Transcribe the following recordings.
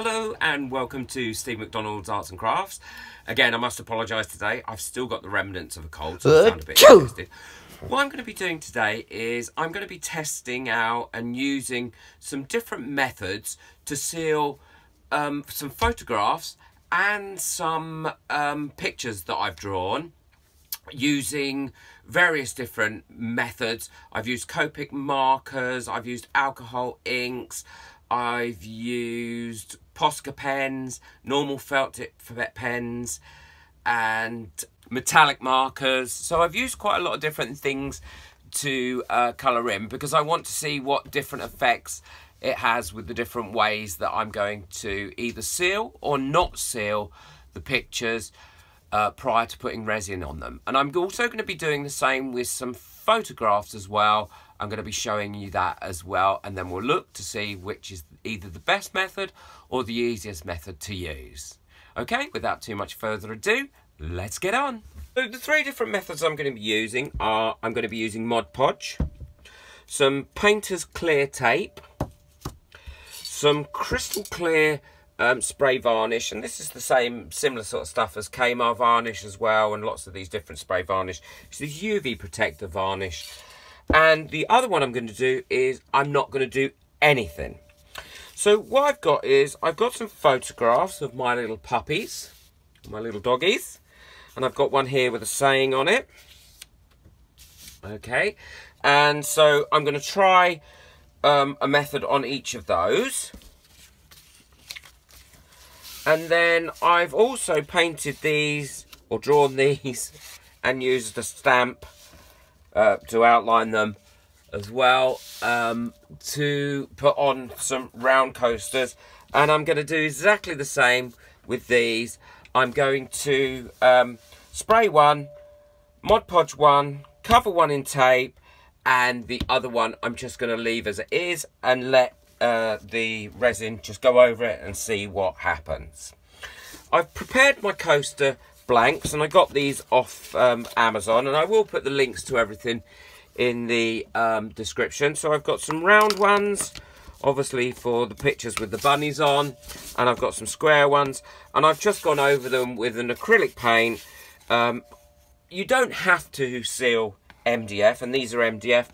Hello and welcome to Steve McDonald's Arts and Crafts. Again, I must apologise today. I've still got the remnants of a cold, so I sound a bit congested. What I'm going to be doing today is I'm going to be testing out and using some different methods to seal some photographs and some pictures that I've drawn using various different methods. I've used Copic markers, I've used alcohol inks, I've used Posca pens, normal felt tip pens, and metallic markers. So I've used quite a lot of different things to colour in because I want to see what different effects it has with the different ways that I'm going to either seal or not seal the pictures prior to putting resin on them. And I'm also going to be doing the same with some photographs as well. I'm going to be showing you that as well, and then we'll look to see which is either the best method or the easiest method to use. Okay, without too much further ado, let's get on. So the three different methods I'm going to be using are, I'm going to be using Mod Podge, some painter's clear tape, some crystal clear spray varnish, and this is the similar sort of stuff as Kmart varnish as well, and lots of these different spray varnish. It's the UV protector varnish. And the other one I'm going to do is I'm not going to do anything. So what I've got is I've got some photographs of my little puppies, my little doggies, and I've got one here with a saying on it. Okay, and so I'm going to try a method on each of those. And then I've also painted these, or drawn these, and used a stamp to outline them as well, to put on some round coasters. And I'm going to do exactly the same with these. I'm going to spray one, Mod Podge one, cover one in tape, and the other one I'm just going to leave as it is and let the resin just go over it and see what happens. I've prepared my coaster blanks, and I got these off Amazon, and I will put the links to everything in the description. So I've got some round ones, obviously for the pictures with the bunnies on, and I've got some square ones, and I've just gone over them with an acrylic paint. You don't have to seal MDF, and these are MDF,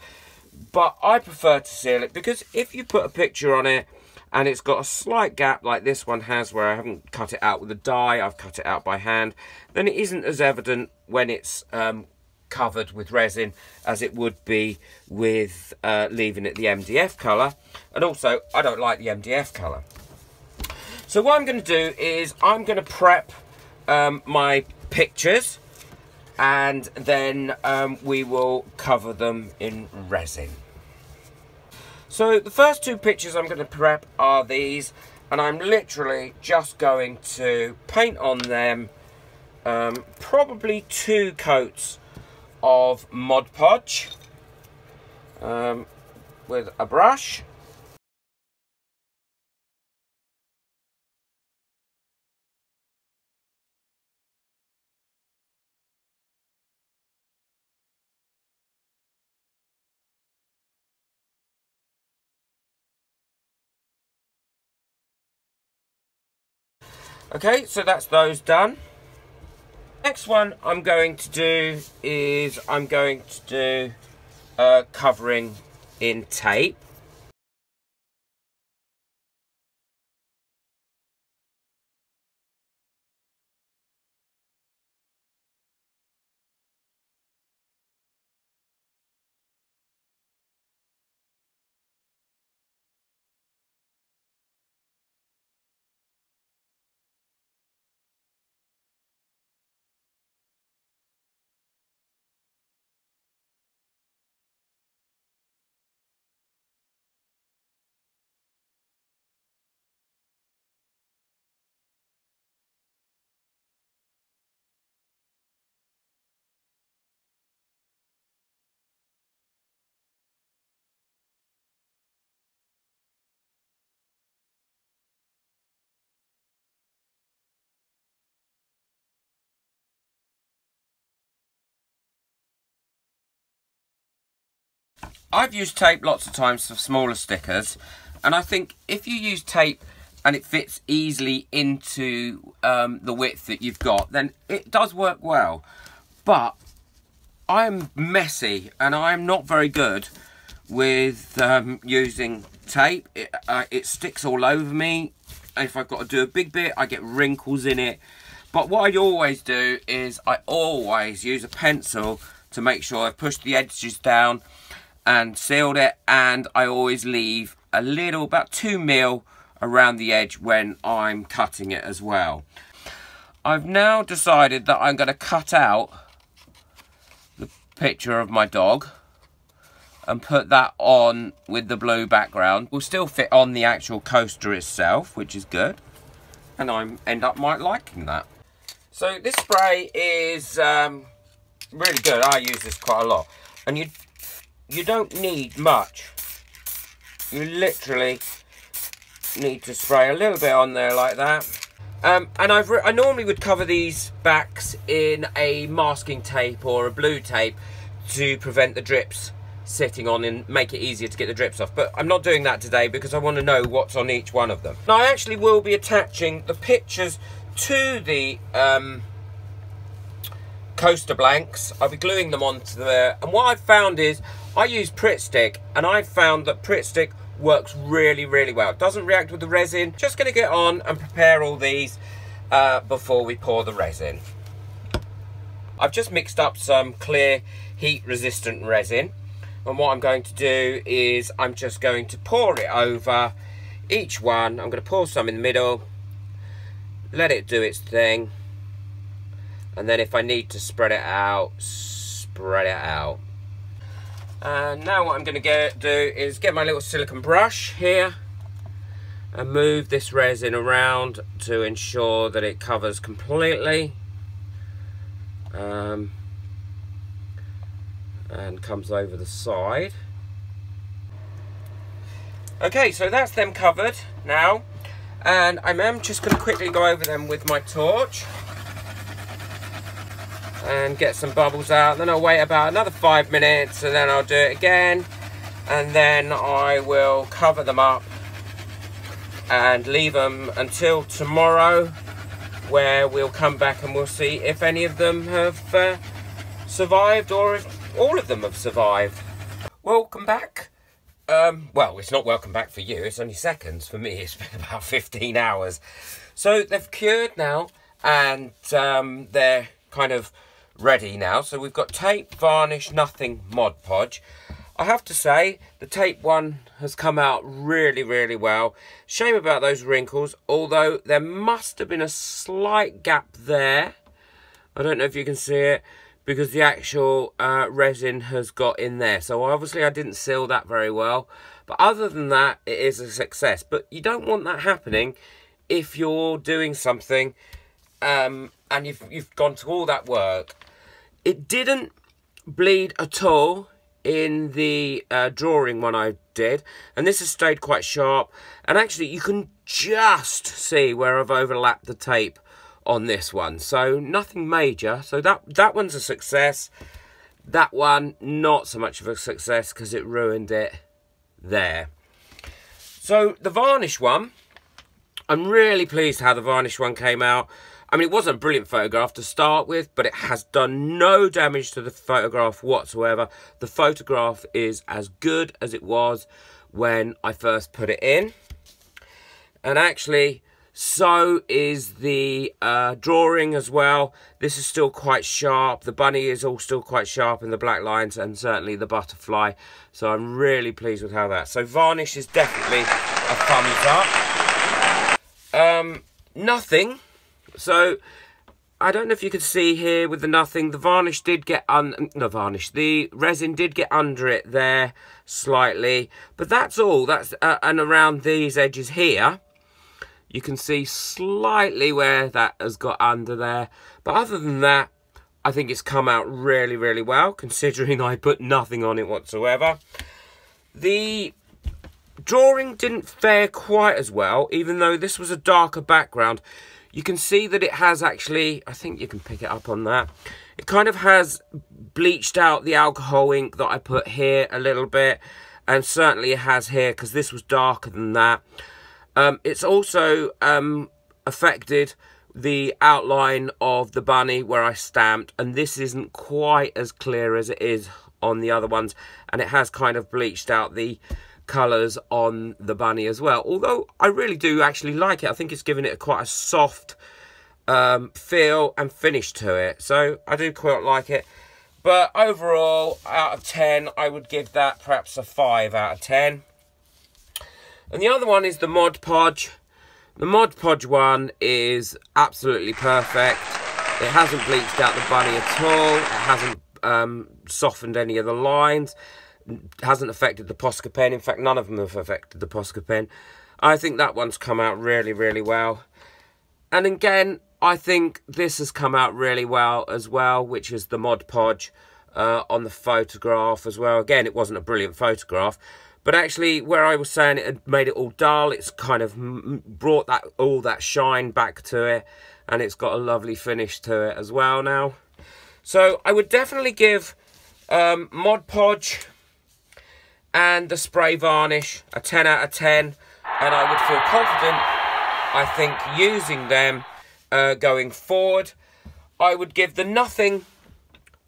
but I prefer to seal it because if you put a picture on it and it's got a slight gap like this one has, where I haven't cut it out with a die, I've cut it out by hand, then it isn't as evident when it's covered with resin as it would be with leaving it the MDF colour. And also, I don't like the MDF colour. So what I'm going to do is I'm going to prep my pictures, and then we will cover them in resin. So the first two pictures I'm going to prep are these, and I'm literally just going to paint on them probably 2 coats of Mod Podge with a brush. Okay, so that's those done. Next one I'm going to do is I'm going to do covering in tape. I've used tape lots of times for smaller stickers, and I think if you use tape and it fits easily into the width that you've got, then it does work well. But I'm messy and I'm not very good with using tape. It sticks all over me. If I've got to do a big bit, I get wrinkles in it. But what I always do is I always use a pencil to make sure I've pushed the edges down and sealed it, and I always leave a little, about 2 mil around the edge when I'm cutting it as well. I've now decided that I'm going to cut out the picture of my dog and put that on with the blue background. Will still fit on the actual coaster itself, which is good, and I end up liking that. So this spray is really good. I use this quite a lot, and you don't need much. You literally need to spray a little bit on there like that. And I normally would cover these backs in a masking tape or a blue tape to prevent the drips sitting on and make it easier to get the drips off. But I'm not doing that today because I want to know what's on each one of them. Now I actually will be attaching the pictures to the coaster blanks. I'll be gluing them onto there. And what I've found is I use Pritt Stick, and I've found that Pritt Stick works really, really well. It doesn't react with the resin. Just going to get on and prepare all these before we pour the resin. I've just mixed up some clear heat resistant resin, and what I'm going to do is I'm just going to pour it over each one. I'm going to pour some in the middle, let it do its thing, and then if I need to spread it out, spread it out. And now what I'm going to do is get my little silicone brush here and move this resin around to ensure that it covers completely and comes over the side. Okay, so that's them covered now, and I am just going to quickly go over them with my torch and get some bubbles out. Then I'll wait about another 5 minutes, and then I'll do it again, and then I will cover them up and leave them until tomorrow, where we'll come back and we'll see if any of them have survived or if all of them have survived. Welcome back. Well, it's not welcome back for you, it's only seconds. For me, it's been about 15 hours. So they've cured now, and they're kind of ready now. So we've got tape, varnish, nothing, Mod Podge. I have to say, the tape one has come out really, really well. Shame about those wrinkles, although there must have been a slight gap there. I don't know if you can see it, because the actual resin has got in there. So obviously I didn't seal that very well. But other than that, it is a success. But you don't want that happening if you're doing something and you've gone to all that work. It didn't bleed at all in the drawing one I did, and this has stayed quite sharp, and actually you can just see where I've overlapped the tape on this one, so nothing major. So that one's a success. That one not so much of a success because it ruined it there. So the varnish one, I'm really pleased how the varnish one came out. I mean, it wasn't a brilliant photograph to start with, but it has done no damage to the photograph whatsoever. The photograph is as good as it was when I first put it in. And actually, so is the drawing as well. This is still quite sharp. The bunny is all still quite sharp in the black lines, and certainly the butterfly. So I'm really pleased with how that. So varnish is definitely a thumbs up. Nothing. So, I don't know if you could see here with the nothing, the varnish did get the resin did get under it there slightly, but that's all. That's and around these edges here, you can see slightly where that has got under there. But other than that, I think it's come out really, really well, considering I put nothing on it whatsoever. The drawing didn't fare quite as well, even though this was a darker background. You can see that it has actually, I think you can pick it up on that. It kind of has bleached out the alcohol ink that I put here a little bit. And certainly it has here, because this was darker than that. It's also affected the outline of the bunny where I stamped, and this isn't quite as clear as it is on the other ones, and it has kind of bleached out the colours on the bunny as well, although I really do actually like it. I think it's giving it quite a soft feel and finish to it, so I do quite like it. But overall, out of 10, I would give that perhaps a 5 out of 10. And the other one is the Mod Podge. The Mod Podge one is absolutely perfect. It hasn't bleached out the bunny at all. It hasn't softened any of the lines. It hasn't affected the Posca pen. In fact, none of them have affected the Posca pen. I think that one's come out really, really well. And again, I think this has come out really well as well, which is the Mod Podge on the photograph as well. Again, it wasn't a brilliant photograph, but actually, where I was saying it had made it all dull, it's kind of brought all that shine back to it, and it's got a lovely finish to it as well now. So I would definitely give Mod Podge and the spray varnish a 10 out of 10, and I would feel confident, I think, using them going forward. I would give the Nothing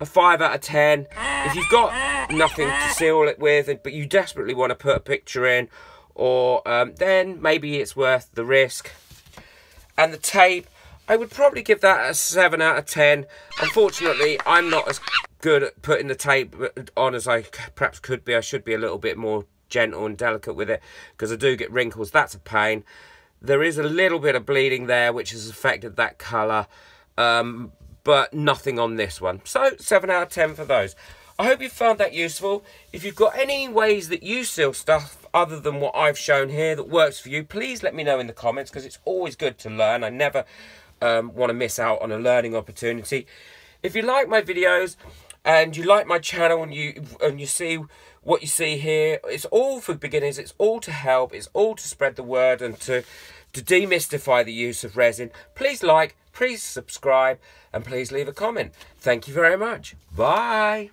a 5 out of 10. If you've got nothing to seal it with, but you desperately want to put a picture in, or then maybe it's worth the risk. And the tape, I would probably give that a 7 out of 10. Unfortunately, I'm not as good at putting the tape on as I perhaps could be. I should be a little bit more gentle and delicate with it, because I do get wrinkles. That's a pain. There is a little bit of bleeding there, which has affected that colour, but nothing on this one. So 7 out of 10 for those. I hope you found that useful. If you've got any ways that you seal stuff other than what I've shown here that works for you, please let me know in the comments, because it's always good to learn. I never want to miss out on a learning opportunity. If you like my videos and you like my channel and you see what you see here, it's all for beginners, it's all to help, it's all to spread the word and to demystify the use of resin. Please like, please subscribe, and please leave a comment. Thank you very much. Bye.